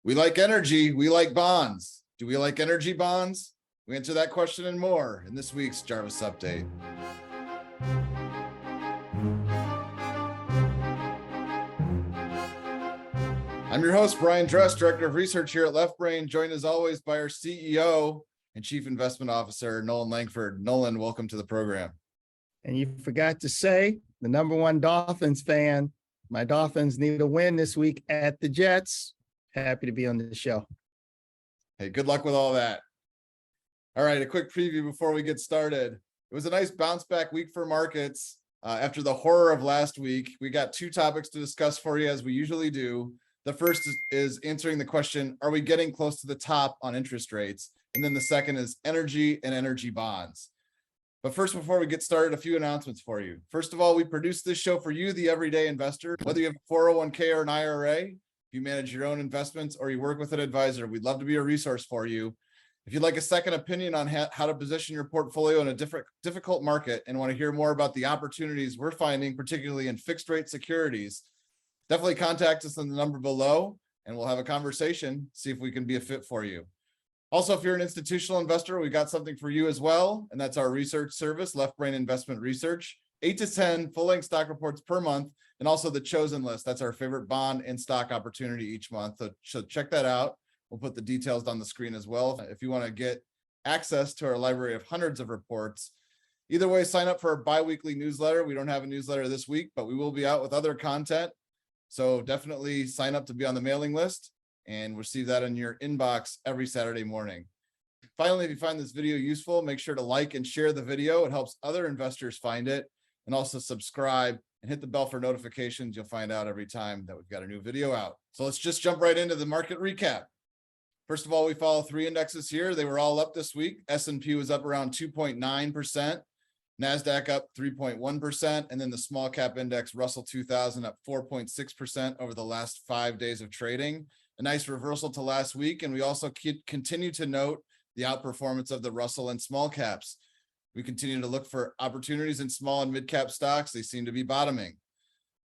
We like energy. We like bonds. Do we like energy bonds? We answer that question and more in this week's Jarvis Update. I'm your host, Brian Dress, Director of Research here at Left Brain, joined as always by our CEO and Chief Investment Officer, Noland Langford. Noland, welcome to the program. And you forgot to say, the number one Dolphins fan, my Dolphins need a win this week at the Jets. Happy to be on the show. Hey, good luck with all that. All right, a quick preview before we get started. It was a nice bounce back week for markets. After the horror of last week, we got two topics to discuss for you as we usually do. The first is answering the question, are we getting close to the top on interest rates? And then the second is energy and energy bonds. But first, before we get started, a few announcements for you. First of all, we produce this show for you, the everyday investor. Whether you have a 401k or an IRA, if you manage your own investments or you work with an advisor, we'd love to be a resource for you. If you'd like a second opinion on how to position your portfolio in a difficult market and want to hear more about the opportunities we're finding, particularly in fixed rate securities, definitely contact us on the number below and we'll have a conversation, see if we can be a fit for you. Also, if you're an institutional investor, we got something for you as well, and that's our research service, Left Brain Investment Research. 8 to 10 full-length stock reports per month, and also the chosen list. That's our favorite bond and stock opportunity each month. So check that out. We'll put the details on the screen as well. If you want to get access to our library of hundreds of reports, either way, sign up for our bi-weekly newsletter. We don't have a newsletter this week, but we will be out with other content. So definitely sign up to be on the mailing list and receive that in your inbox every Saturday morning. Finally, if you find this video useful, make sure to like and share the video. It helps other investors find it, and also subscribe and hit the bell for notifications. You'll find out every time that we've got a new video out. So let's just jump right into the market recap. First of all, we follow three indexes here. They were all up this week. S&P was up around 2.9%. NASDAQ up 3.1%, and then the small cap index Russell 2000 up 4.6% over the last 5 days of trading. A nice reversal to last week, and we also continue to note the outperformance of the Russell and small caps. We continue to look for opportunities in small and mid cap stocks. They seem to be bottoming.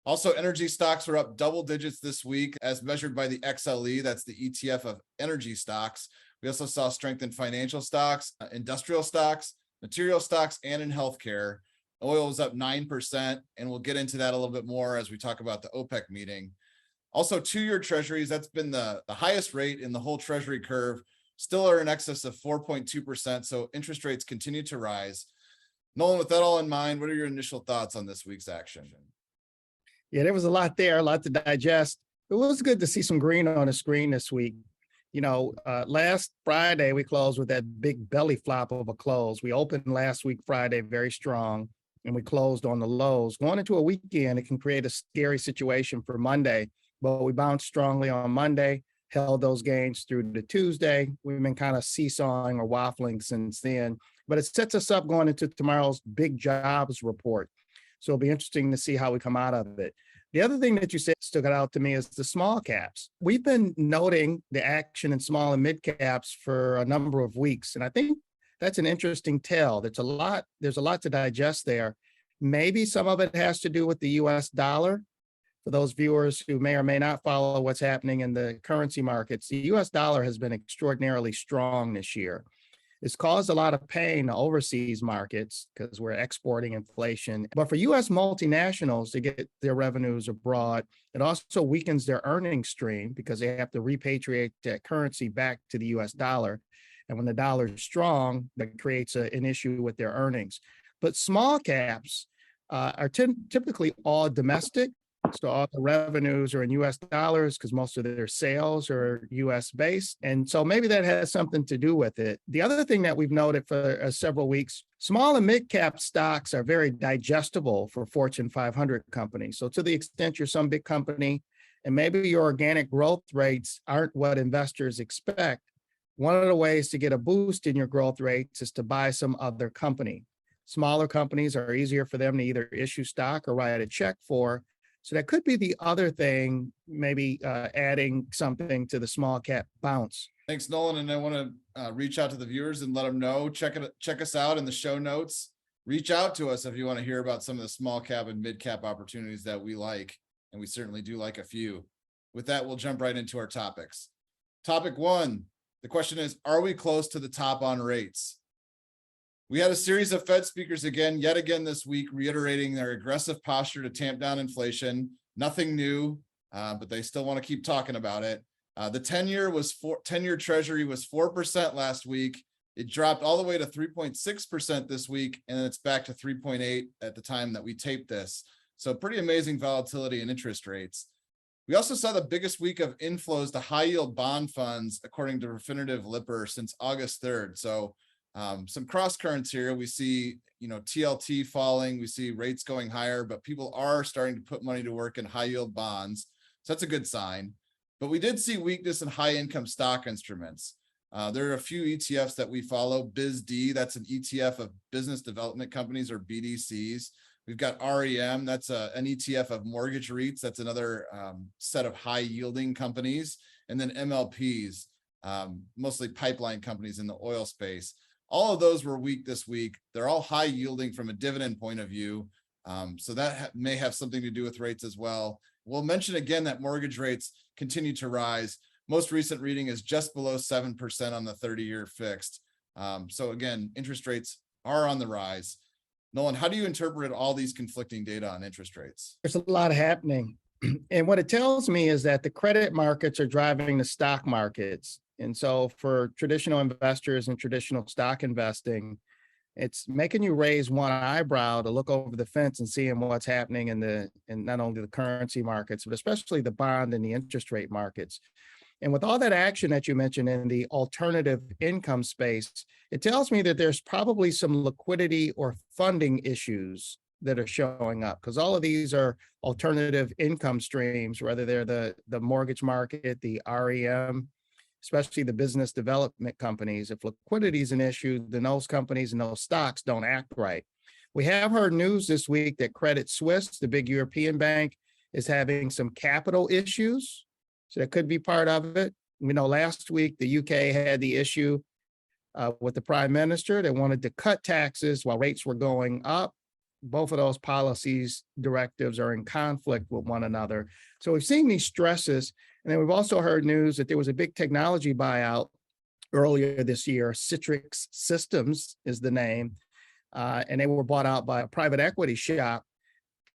Also, energy stocks are up double digits this week as measured by the XLE. That's the ETF of energy stocks. We also saw strength in financial stocks, industrial stocks, material stocks, and in healthcare. Oil was up 9%, and we'll get into that a little bit more as we talk about the OPEC meeting. Also, two-year treasuries, that's been the highest rate in the whole treasury curve, still are in excess of 4.2%, so interest rates continue to rise. Nolan, with that all in mind, what are your initial thoughts on this week's action? Yeah, there was a lot there, a lot to digest. It was good to see some green on the screen this week. You know, last Friday, we closed with that big belly flop of a close. We opened last week, Friday, very strong, and we closed on the lows. Going into a weekend, it can create a scary situation for Monday, but we bounced strongly on Monday, held those gains through to Tuesday. We've been kind of seesawing or waffling since then, but it sets us up going into tomorrow's big jobs report. So it'll be interesting to see how we come out of it. The other thing that you said stuck out to me is the small caps. We've been noting the action in small and mid caps for a number of weeks, and I think that's an interesting tell. There's a lot to digest there. Maybe some of it has to do with the US dollar. For those viewers who may or may not follow what's happening in the currency markets, the US dollar has been extraordinarily strong this year. It's caused a lot of pain to overseas markets because we're exporting inflation. But for U.S. multinationals to get their revenues abroad, it also weakens their earnings stream because they have to repatriate that currency back to the U.S. dollar. And when the dollar is strong, that creates an issue with their earnings. But small caps are typically all domestic. So all the revenues are in U.S. dollars because most of their sales are U.S. based. And so maybe that has something to do with it. The other thing that we've noted for several weeks, small and mid cap stocks are very digestible for Fortune 500 companies. So to the extent you're some big company and maybe your organic growth rates aren't what investors expect, one of the ways to get a boost in your growth rates is to buy some other company. Smaller companies are easier for them to either issue stock or write a check for. So that could be the other thing, maybe adding something to the small cap bounce. Thanks, Nolan. And I want to reach out to the viewers and let them know, check us out in the show notes. Reach out to us if you want to hear about some of the small cap and mid cap opportunities that we like. And we certainly do like a few. With that, we'll jump right into our topics. Topic one, the question is, are we close to the top on rates? We had a series of Fed speakers yet again this week, reiterating their aggressive posture to tamp down inflation. Nothing new, but they still want to keep talking about it. The 10-year Treasury was 4% last week. It dropped all the way to 3.6% this week, and then it's back to 3.8 at the time that we taped this. So pretty amazing volatility in interest rates. We also saw the biggest week of inflows to high yield bond funds, according to Refinitiv Lipper, since August 3rd. So some cross currents here. We see, TLT falling, we see rates going higher, but people are starting to put money to work in high yield bonds. So that's a good sign. But we did see weakness in high income stock instruments. There are a few ETFs that we follow. BizD, that's an ETF of business development companies, or BDCs. We've got REM, that's an ETF of mortgage REITs. That's another set of high yielding companies. And then MLPs, mostly pipeline companies in the oil space. All of those were weak this week. They're all high yielding from a dividend point of view. So that may have something to do with rates as well. We'll mention again that mortgage rates continue to rise. Most recent reading is just below 7% on the 30-year fixed. So again, interest rates are on the rise. Noland, how do you interpret all these conflicting data on interest rates? There's a lot happening. And what it tells me is that the credit markets are driving the stock markets. And so for traditional investors and traditional stock investing, it's making you raise one eyebrow to look over the fence and seeing what's happening in not only the currency markets, but especially the bond and the interest rate markets. And with all that action that you mentioned in the alternative income space, it tells me that there's probably some liquidity or funding issues that are showing up, because all of these are alternative income streams, whether they're the mortgage market, the REM, especially the business development companies. If liquidity is an issue, then those companies and those stocks don't act right. We have heard news this week that Credit Suisse, the big European bank, is having some capital issues. So that could be part of it. We know last week the UK had the issue with the prime minister. They wanted to cut taxes while rates were going up. Both of those policies, directives are in conflict with one another. So we've seen these stresses. And then we've also heard news that there was a big technology buyout earlier this year. Citrix Systems is the name. And they were bought out by a private equity shop.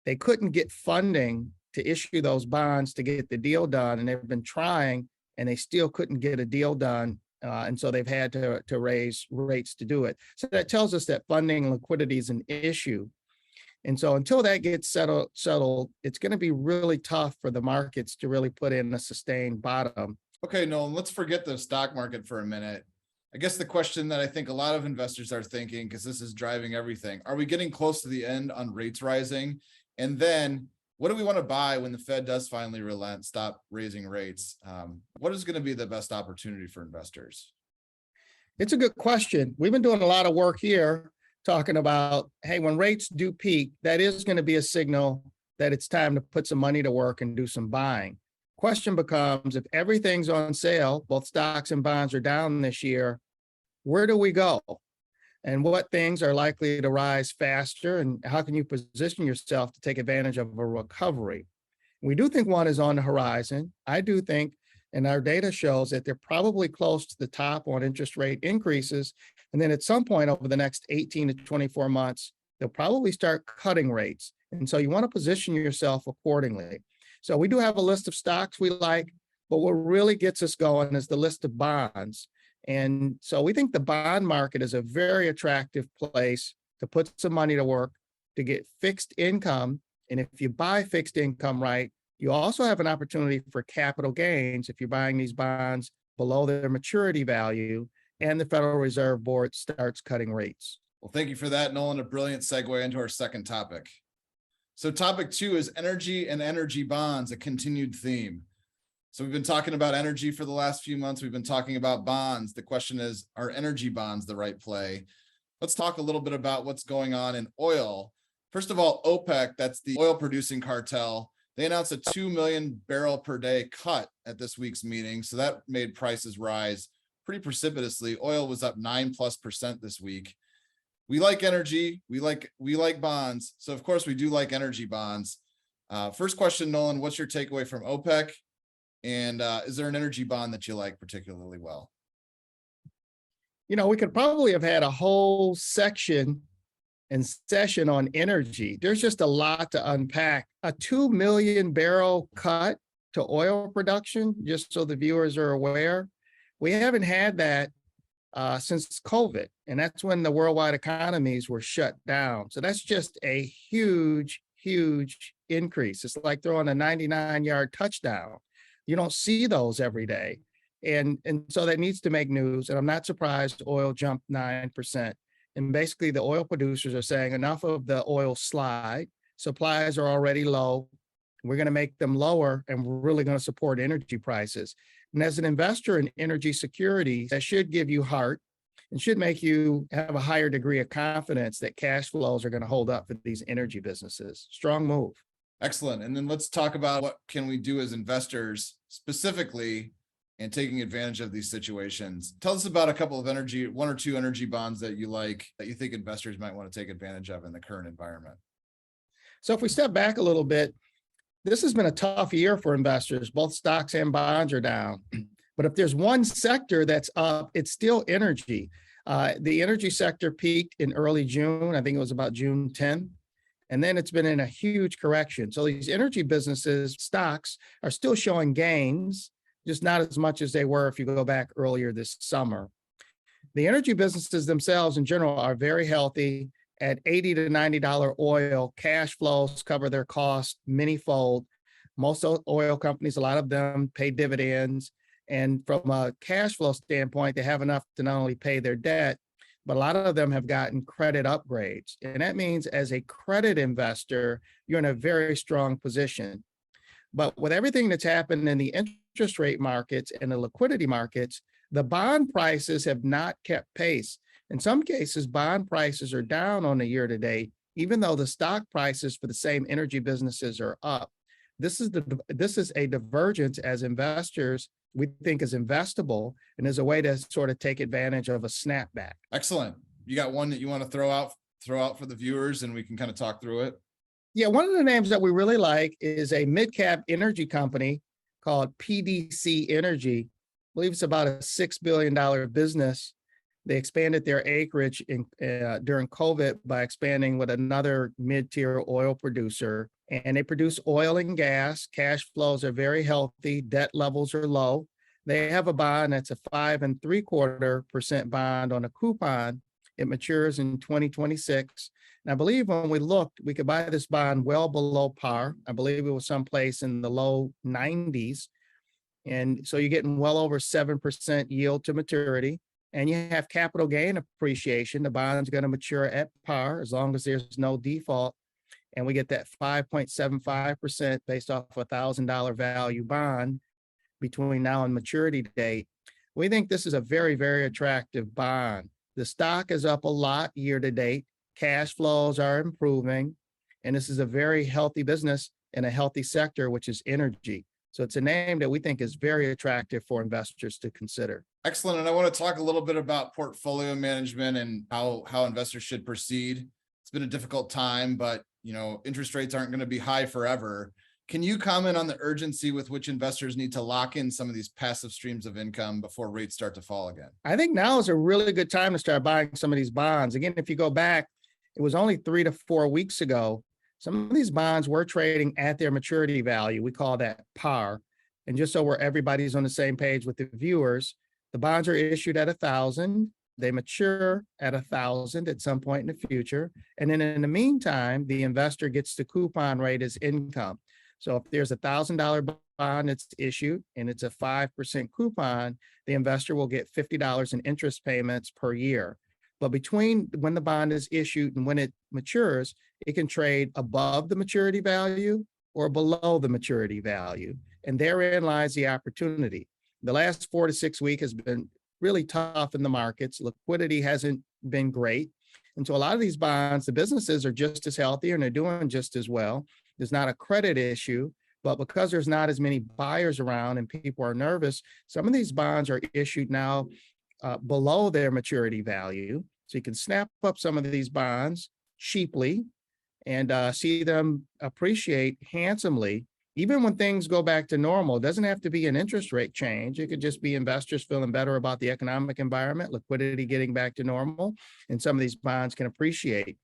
They couldn't get funding to issue those bonds to get the deal done. And they've been trying, and they still couldn't get a deal done. And so they've had to raise rates to do it. So that tells us that funding and liquidity is an issue. And so until that gets settled, it's going to be really tough for the markets to really put in a sustained bottom. Okay, Nolan, let's forget the stock market for a minute. I guess the question that I think a lot of investors are thinking, because this is driving everything, are we getting close to the end on rates rising? And then what do we want to buy when the Fed does finally relent, stop raising rates? What is going to be the best opportunity for investors? It's a good question. We've been doing a lot of work here talking about, hey, when rates do peak, that is going to be a signal that it's time to put some money to work and do some buying. Question becomes, if everything's on sale, both stocks and bonds are down this year, where do we go? And what things are likely to rise faster? And how can you position yourself to take advantage of a recovery? We do think one is on the horizon. I do think, and our data shows that they're probably close to the top on interest rate increases. And then at some point over the next 18 to 24 months, they'll probably start cutting rates. And so you want to position yourself accordingly. So we do have a list of stocks we like, but what really gets us going is the list of bonds. And so we think the bond market is a very attractive place to put some money to work, to get fixed income. And if you buy fixed income right, you also have an opportunity for capital gains if you're buying these bonds below their maturity value and the Federal Reserve Board starts cutting rates. Well, thank you for that, Nolan. A brilliant segue into our second topic. So topic 2 is energy and energy bonds, a continued theme. So we've been talking about energy for the last few months. We've been talking about bonds. The question is, are energy bonds the right play? Let's talk a little bit about what's going on in oil. First of all, OPEC, that's the oil producing cartel. They announced a 2 million barrel per day cut at this week's meeting. So that made prices rise pretty precipitously. Oil was up 9+% this week. We like energy. We like bonds. So of course we do like energy bonds. First question, Nolan, what's your takeaway from OPEC? And is there an energy bond that you like particularly well? We could probably have had a whole section and session on energy. There's just a lot to unpack. A 2 million barrel cut to oil production, just so the viewers are aware. We haven't had that since COVID, and that's when the worldwide economies were shut down. So that's just a huge, huge increase. It's like throwing a 99-yard touchdown. You don't see those every day. And so that needs to make news. And I'm not surprised oil jumped 9%. And basically the oil producers are saying enough of the oil slide. Supplies are already low. We're going to make them lower, and we're really going to support energy prices. And as an investor in energy security, that should give you heart and should make you have a higher degree of confidence that cash flows are going to hold up for these energy businesses. Strong move. Excellent. And then let's talk about what can we do as investors specifically and taking advantage of these situations. Tell us about a couple of one or two energy bonds that you like, that you think investors might want to take advantage of in the current environment. So if we step back a little bit, this has been a tough year for investors. Both stocks and bonds are down. But if there's one sector that's up, it's still energy. The energy sector peaked in early June. I think it was about June 10th. And then it's been in a huge correction. So these energy businesses, stocks, are still showing gains, just not as much as they were if you go back earlier this summer. The energy businesses themselves in general are very healthy. At $80 to $90 oil, cash flows cover their costs many-fold. Most oil companies, a lot of them pay dividends. And from a cash flow standpoint, they have enough to not only pay their debt, but a lot of them have gotten credit upgrades. And that means as a credit investor, you're in a very strong position. But with everything that's happened in the interest rate markets and the liquidity markets, the bond prices have not kept pace. In some cases, bond prices are down on the year to date, even though the stock prices for the same energy businesses are up. This is a divergence as investors we think is investable and is a way to sort of take advantage of a snapback. Excellent. You got one that you want to throw out for the viewers and we can kind of talk through it? Yeah, one of the names that we really like is a mid-cap energy company called PDC Energy. I believe it's about a $6 billion business. They expanded their acreage during COVID by expanding with another mid-tier oil producer. And they produce oil and gas. Cash flows are very healthy. Debt levels are low. They have a bond that's a 5 3/4% bond on a coupon. It matures in 2026. And I believe when we looked, we could buy this bond well below par. I believe it was someplace in the low 90s. And so you're getting well over 7% yield to maturity. And you have capital gain appreciation. The bond's going to mature at par as long as there's no default. And we get that 5.75% based off a $1,000 value bond between now and maturity date. We think this is a very, very attractive bond. The stock is up a lot year to date. Cash flows are improving. And this is a very healthy business in a healthy sector, which is energy. So it's a name that we think is very attractive for investors to consider. Excellent. And I want to talk a little bit about portfolio management and how investors should proceed. It's been a difficult time, but interest rates aren't going to be high forever. Can you comment on the urgency with which investors need to lock in some of these passive streams of income before rates start to fall again? I think now is a really good time to start buying some of these bonds. Again, if you go back, it was only 3 to 4 weeks ago. Some of these bonds were trading at their maturity value. We call that par. And just so everybody's on the same page with the viewers, the bonds are issued at 1,000. They mature at 1,000 at some point in the future. And then in the meantime, the investor gets the coupon rate as income. So if there's a $1,000 bond that's issued and it's a 5% coupon, the investor will get $50 in interest payments per year. But between when the bond is issued and when it matures, it can trade above the maturity value or below the maturity value. And therein lies the opportunity. The last 4 to 6 weeks has been really tough in the markets. Liquidity hasn't been great. And so a lot of these bonds, the businesses are just as healthy and they're doing just as well. There's not a credit issue, but because there's not as many buyers around and people are nervous, some of these bonds are issued now below their maturity value. So you can snap up some of these bonds cheaply and see them appreciate handsomely even when things go back to normal, it doesn't have to be an interest rate change. It could just be investors feeling better about the economic environment, liquidity getting back to normal, and some of these bonds can appreciate.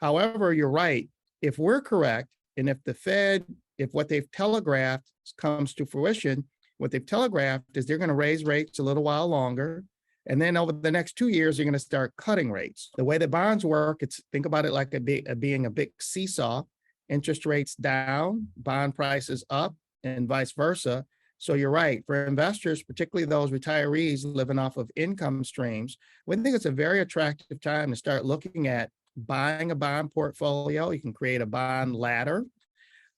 However, you're right. If we're correct, and if the Fed, if what they've telegraphed comes to fruition, what they've telegraphed is they're going to raise rates a little while longer. And then over the next 2 years, they're going to start cutting rates. The way the bonds work, think about it like being a big seesaw, interest rates down, bond prices up, and vice versa. So you're right. For investors, particularly those retirees living off of income streams, we think it's a very attractive time to start looking at buying a bond portfolio. You can create a bond ladder.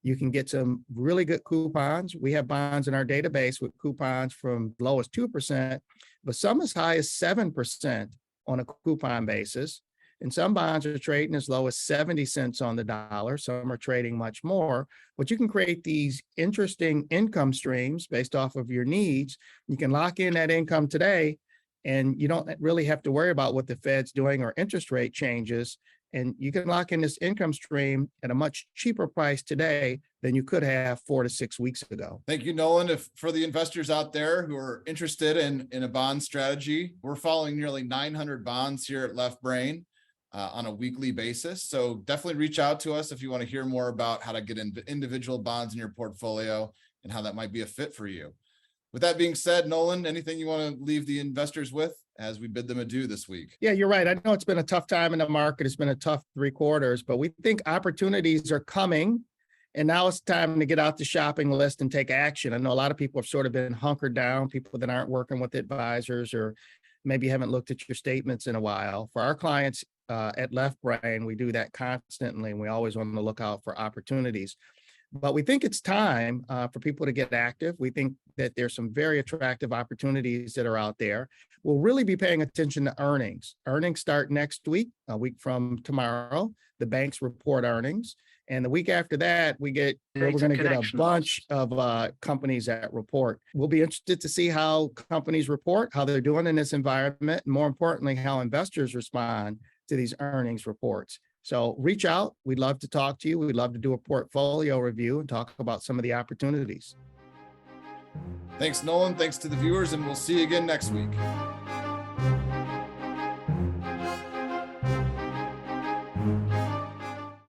You can get some really good coupons. We have bonds in our database with coupons from low as 2%, but some as high as 7% on a coupon basis. And some bonds are trading as low as 70 cents on the dollar. Some are trading much more, but you can create these interesting income streams based off of your needs. You can lock in that income today, and you don't really have to worry about what the Fed's doing or interest rate changes. And you can lock in this income stream at a much cheaper price today than you could have 4 to 6 weeks ago. Thank you, Noland. If for the investors out there who are interested in a bond strategy, we're following nearly 900 bonds here at Left Brain on a weekly basis. So definitely reach out to us if you want to hear more about how to get individual bonds in your portfolio and how that might be a fit for you. With that being said, Noland, anything you want to leave the investors with as we bid them adieu this week? Yeah, you're right. I know it's been a tough time in the market. It's been a tough 3 quarters, but we think opportunities are coming. And now it's time to get out the shopping list and take action. I know a lot of people have sort of been hunkered down, people that aren't working with advisors or maybe haven't looked at your statements in a while. For our clients at Left Brain, we do that constantly, and we always want to look out for opportunities. But we think it's time for people to get active. We think that there's some very attractive opportunities that are out there. We'll really be paying attention to earnings. Earnings start next week, a week from tomorrow. The banks report earnings. And the week after that, we're going to get a bunch of companies that report. We'll be interested to see how companies report, how they're doing in this environment, and more importantly, how investors respond to these earnings reports. So reach out. We'd love to talk to you. We'd love to do a portfolio review and talk about some of the opportunities. Thanks, Noland. Thanks to the viewers, and we'll see you again next week.